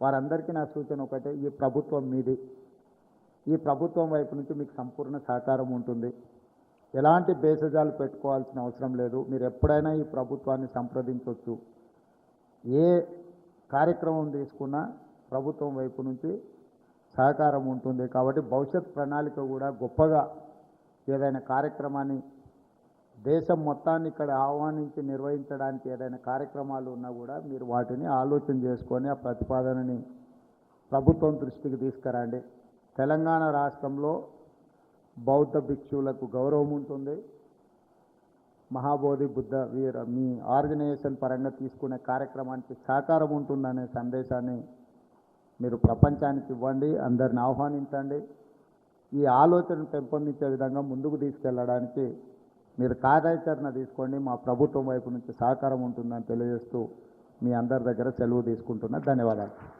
వారందరికీ నా సూచన ఒకటే, ఈ ప్రభుత్వం మీది. ఈ ప్రభుత్వం వైపు నుంచి మీకు సంపూర్ణ సహకారం ఉంటుంది. ఎలాంటి భేషజాలు పెట్టుకోవాల్సిన అవసరం లేదు. మీరు ఎప్పుడైనా ఈ ప్రభుత్వాన్ని సంప్రదించవచ్చు. ఏ కార్యక్రమం తీసుకున్నా ప్రభుత్వం వైపు నుంచి సహకారం ఉంటుంది. కాబట్టి భవిష్యత్ ప్రణాళిక కూడా గొప్పగా ఏదైనా కార్యక్రమాన్ని దేశం మొత్తాన్ని ఇక్కడ ఆహ్వానించి నిర్వహించడానికి ఏదైనా కార్యక్రమాలు ఉన్నా కూడా మీరు వాటిని ఆలోచన చేసుకొని ఆ ప్రతిపాదనని ప్రభుత్వం దృష్టికి తీసుకురండి. తెలంగాణ రాష్ట్రంలో బౌద్ధ భిక్షువులకు గౌరవం ఉంటుంది. మహాబోధి బుద్ధ వీర మీ ఆర్గనైజేషన్ పరంగా తీసుకునే కార్యక్రమానికి సహకారం ఉంటుందనే సందేశాన్ని మీరు ప్రపంచానికి ఇవ్వండి, అందరిని ఆహ్వానించండి. ఈ ఆలోచనను పెంపొందించే విధంగా ముందుకు తీసుకెళ్ళడానికి మీరు కార్యాచరణ తీసుకోండి. మా ప్రభుత్వం వైపు నుంచి సహకారం ఉంటుందని తెలియజేస్తూ మీ అందరి దగ్గర సెలవు తీసుకుంటున్నా. ధన్యవాదాలు.